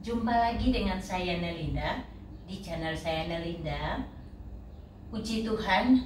Jumpa lagi dengan saya Nelinda di channel saya Nelinda. Puji Tuhan,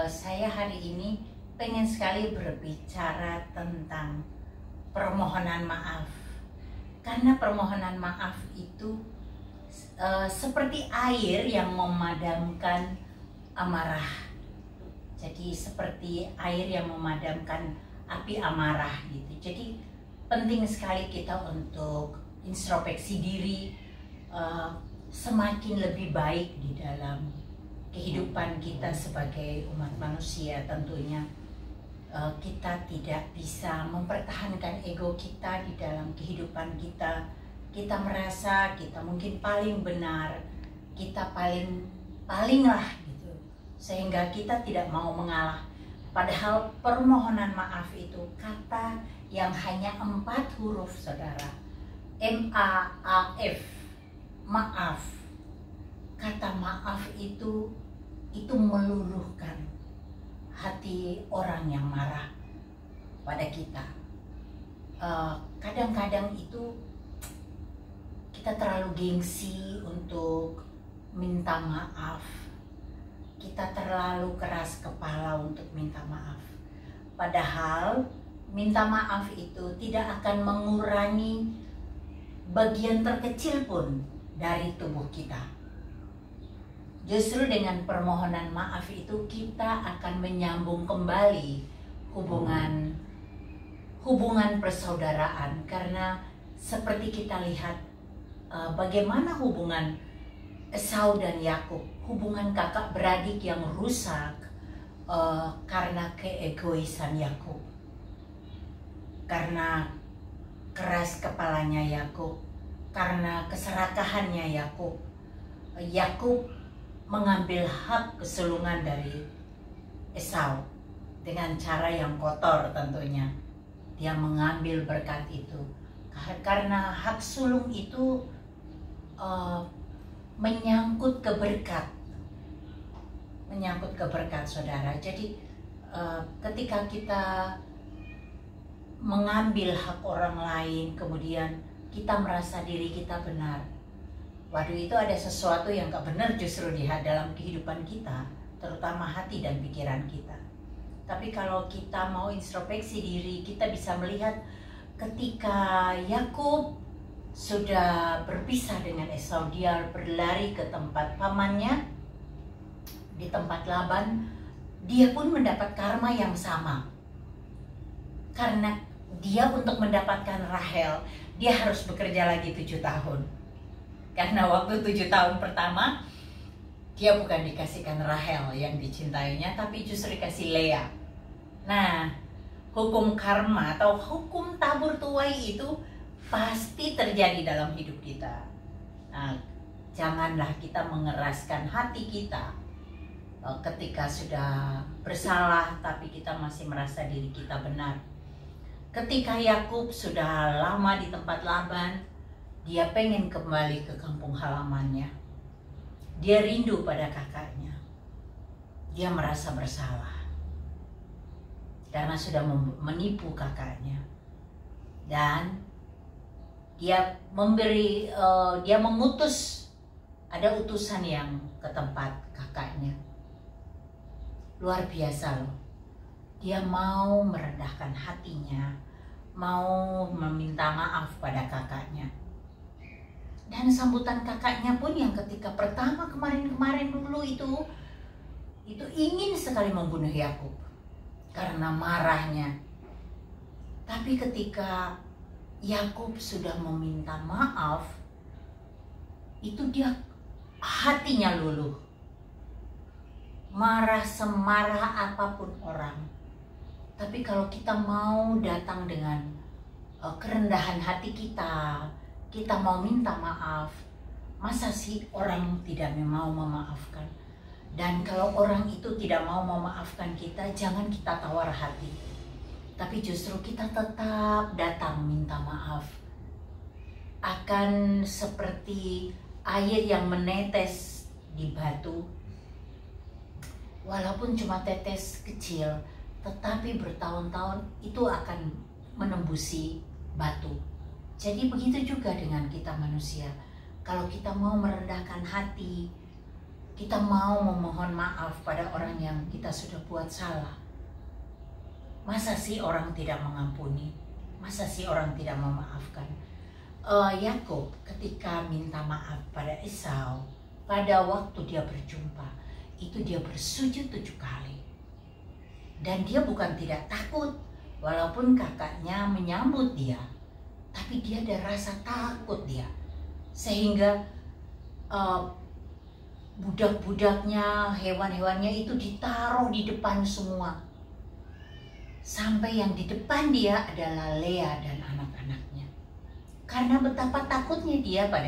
saya hari ini pengen sekali berbicara tentang permohonan maaf. Karena permohonan maaf itu seperti air yang memadamkan amarah. Jadi seperti air yang memadamkan api amarah gitu. Jadi penting sekali kita untuk introspeksi diri, semakin lebih baik di dalam kehidupan kita sebagai umat manusia. Tentunya kita tidak bisa mempertahankan ego kita di dalam kehidupan kita. Kita merasa kita mungkin paling benar, kita paling lah gitu, sehingga kita tidak mau mengalah. Padahal permohonan maaf itu kata yang hanya 4 huruf, saudara. M-A-A-F, maaf. Kata maaf itu meluluhkan hati orang yang marah pada kita. Kadang-kadang itu kita terlalu gengsi untuk minta maaf. Kita terlalu keras kepala untuk minta maaf. Padahal minta maaf itu tidak akan mengurangi bagian terkecil pun dari tubuh kita. Justru dengan permohonan maaf itu kita akan menyambung kembali hubungan persaudaraan. Karena seperti kita lihat bagaimana hubungan Esau dan Yakub, hubungan kakak beradik yang rusak karena keegoisan Yakub, karena keras kepalanya Yakub, karena keserakahannya Yakub. Yakub mengambil hak kesulungan dari Esau dengan cara yang kotor tentunya. Dia mengambil berkat itu karena hak sulung itu menyangkut keberkat, saudara. Jadi ketika kita mengambil hak orang lain, kemudian kita merasa diri kita benar. Waduh, itu ada sesuatu yang gak benar justru di dalam kehidupan kita, terutama hati dan pikiran kita. Tapi kalau kita mau introspeksi diri, kita bisa melihat ketika Yakub sudah berpisah dengan Esau, dia berlari ke tempat pamannya, di tempat Laban. Dia pun mendapat karma yang sama. Karena dia untuk mendapatkan Rahel, dia harus bekerja lagi 7 tahun. Karena waktu 7 tahun pertama, dia bukan dikasihkan Rahel yang dicintainya, tapi justru dikasih Lea. Nah, hukum karma atau hukum tabur tuai itu pasti terjadi dalam hidup kita. Nah, janganlah kita mengeraskan hati kita ketika sudah bersalah, tapi kita masih merasa diri kita benar. Ketika Yakub sudah lama di tempat Laban, dia pengen kembali ke kampung halamannya. Dia rindu pada kakaknya. Dia merasa bersalah karena sudah menipu kakaknya. Dan dia mengutus, ada utusan yang ke tempat kakaknya. Luar biasa loh. Dia mau merendahkan hatinya, mau meminta maaf pada kakaknya. Dan sambutan kakaknya pun yang ketika pertama kemarin dulu itu ingin sekali membunuh Yakub karena marahnya. Tapi ketika Yakub sudah meminta maaf, itu dia hatinya luluh. Marah semarah apapun orang. Tapi kalau kita mau datang dengan kerendahan hati kita mau minta maaf, masa sih orang tidak mau memaafkan? Dan kalau orang itu tidak mau memaafkan kita, jangan kita tawar hati, tapi justru kita tetap datang minta maaf. Akan seperti air yang menetes di batu, walaupun cuma tetes kecil, tetapi bertahun-tahun itu akan menembusi batu. Jadi begitu juga dengan kita manusia. Kalau kita mau merendahkan hati, kita mau memohon maaf pada orang yang kita sudah buat salah, masa sih orang tidak mengampuni? Masa sih orang tidak memaafkan? Yakub ketika minta maaf pada Esau, pada waktu dia berjumpa, itu dia bersujud 7 kali. Dan dia bukan tidak takut, walaupun kakaknya menyambut dia, tapi dia ada rasa takut dia. Sehingga budak-budaknya, hewan-hewannya itu ditaruh di depan semua. Sampai yang di depan dia adalah Lea dan anak-anaknya. Karena betapa takutnya dia pada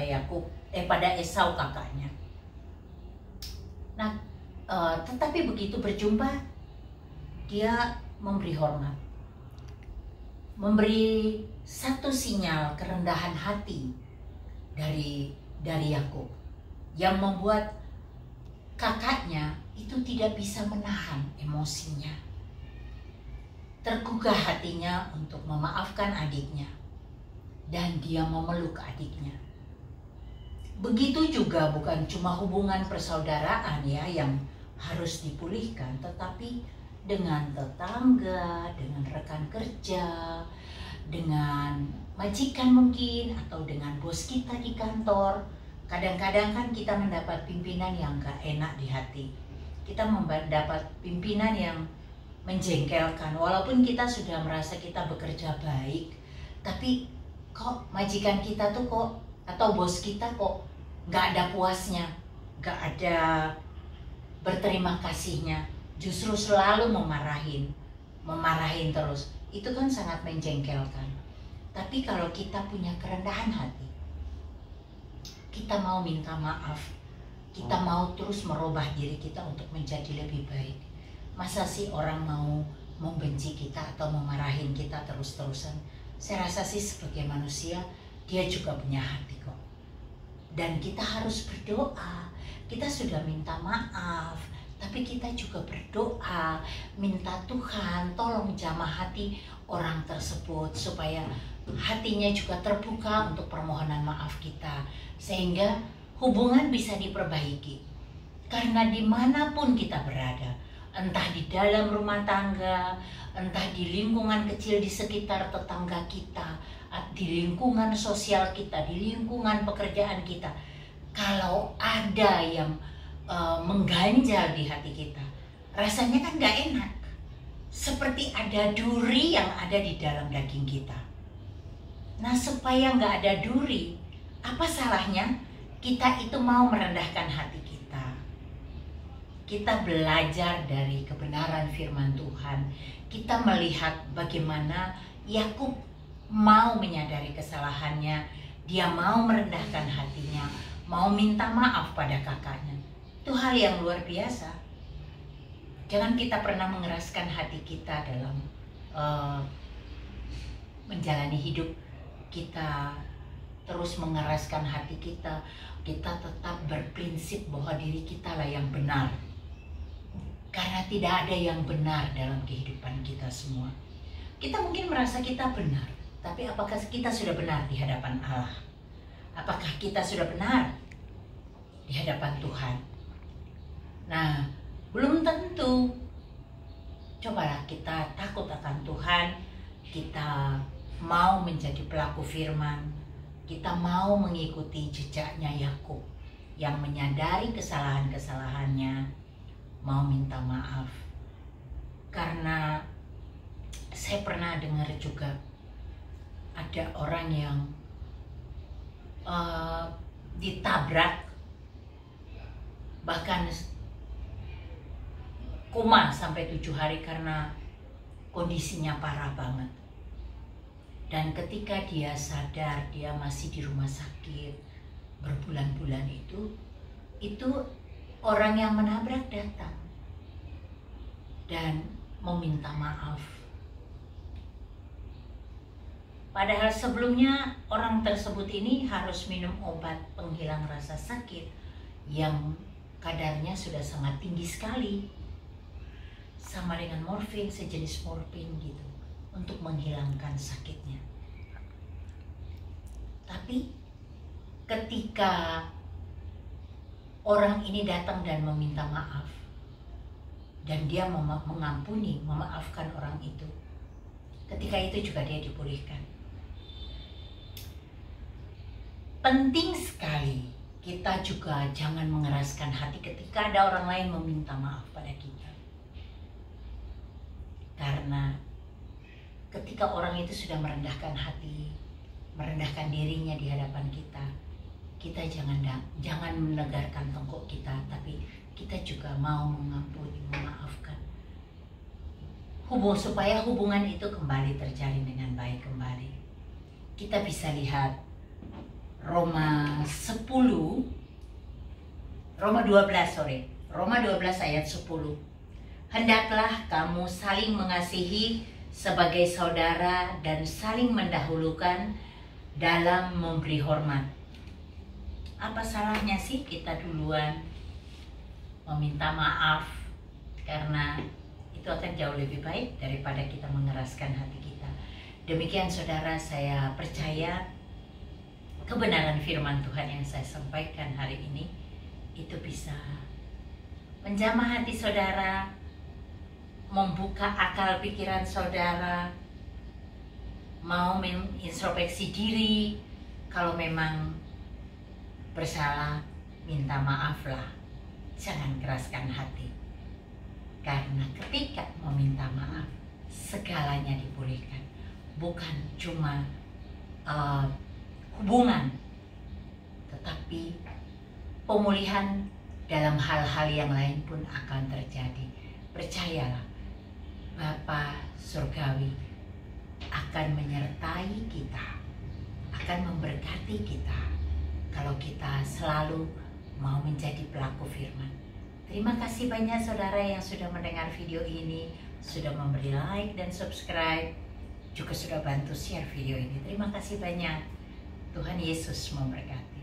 pada Esau kakaknya. Nah, tetapi begitu berjumpa, dia memberi hormat. Memberi satu sinyal kerendahan hati dari Yakub yang membuat kakaknya itu tidak bisa menahan emosinya. Tergugah hatinya untuk memaafkan adiknya, dan dia memeluk adiknya. Begitu juga bukan cuma hubungan persaudaraan ya yang harus dipulihkan, tetapi dengan tetangga, dengan rekan kerja, dengan majikan mungkin, atau dengan bos kita di kantor. Kadang-kadang kan kita mendapat pimpinan yang gak enak di hati. Kita mendapat pimpinan yang menjengkelkan, walaupun kita sudah merasa kita bekerja baik, tapi kok majikan kita tuh kok, atau bos kita kok gak ada puasnya, gak ada berterima kasihnya, justru selalu memarahin terus. Itu kan sangat menjengkelkan. Tapi kalau kita punya kerendahan hati, kita mau minta maaf, kita mau terus merubah diri kita untuk menjadi lebih baik. Masa sih orang mau membenci kita atau memarahin kita terus-terusan? Saya rasa sih sebagai manusia, dia juga punya hati kok. Dan kita harus berdoa. Kita sudah minta maaf, tapi kita juga berdoa, minta Tuhan tolong jamah hati orang tersebut supaya hatinya juga terbuka untuk permohonan maaf kita, sehingga hubungan bisa diperbaiki. Karena dimanapun kita berada, entah di dalam rumah tangga, entah di lingkungan kecil di sekitar tetangga kita, di lingkungan sosial kita, di lingkungan pekerjaan kita, kalau ada yang mengganjal di hati kita, rasanya kan gak enak, seperti ada duri yang ada di dalam daging kita. Nah, supaya gak ada duri, apa salahnya kita itu mau merendahkan hati kita. Kita belajar dari kebenaran firman Tuhan. Kita melihat bagaimana Yakub mau menyadari kesalahannya, dia mau merendahkan hatinya, mau minta maaf pada kakaknya. Itu hal yang luar biasa. Jangan kita pernah mengeraskan hati kita dalam menjalani hidup kita, terus mengeraskan hati kita. Kita tetap berprinsip bahwa diri kita lah yang benar. Karena tidak ada yang benar dalam kehidupan kita semua. Kita mungkin merasa kita benar, tapi apakah kita sudah benar di hadapan Allah? Apakah kita sudah benar di hadapan Tuhan? Nah, belum tentu. Cobalah kita takut akan Tuhan, kita mau menjadi pelaku firman, kita mau mengikuti jejaknya Yakub yang menyadari kesalahan-kesalahannya, mau minta maaf. Karena saya pernah dengar juga ada orang yang ditabrak, bahkan koma sampai 7 hari karena kondisinya parah banget. Dan ketika dia sadar dia masih di rumah sakit berbulan-bulan, itu orang yang menabrak datang dan meminta maaf. Padahal sebelumnya orang tersebut ini harus minum obat penghilang rasa sakit yang kadarnya sudah sangat tinggi sekali, sama dengan morfin, sejenis morfin gitu, untuk menghilangkan sakitnya. Tapi ketika orang ini datang dan meminta maaf, dan dia mengampuni, memaafkan orang itu, ketika itu juga dia dipulihkan. Penting sekali kita juga jangan mengeraskan hati ketika ada orang lain meminta maaf pada kita. Karena ketika orang itu sudah merendahkan hati, merendahkan dirinya di hadapan kita, kita jangan menegarkan tongkok kita, tapi kita juga mau mengampuni, memaafkan. Supaya hubungan itu kembali terjalin dengan baik kembali. Kita bisa lihat Roma 12 ayat 10. Hendaklah kamu saling mengasihi sebagai saudara dan saling mendahulukan dalam memberi hormat. Apa salahnya sih kita duluan meminta maaf, karena itu akan jauh lebih baik daripada kita mengeraskan hati kita. Demikian saudara, saya percaya kebenaran firman Tuhan yang saya sampaikan hari ini itu bisa menjamah hati saudara, membuka akal pikiran saudara, mau mengintrospeksi diri. Kalau memang bersalah, minta maaflah. Jangan keraskan hati, karena ketika meminta maaf segalanya dipulihkan. Bukan cuma hubungan, tetapi pemulihan dalam hal-hal yang lain pun akan terjadi. Percayalah, Bapa Surgawi akan menyertai kita, akan memberkati kita kalau kita selalu mau menjadi pelaku firman. Terima kasih banyak saudara yang sudah mendengar video ini, sudah memberi like dan subscribe, juga sudah bantu share video ini. Terima kasih banyak. Tuhan Yesus memberkati.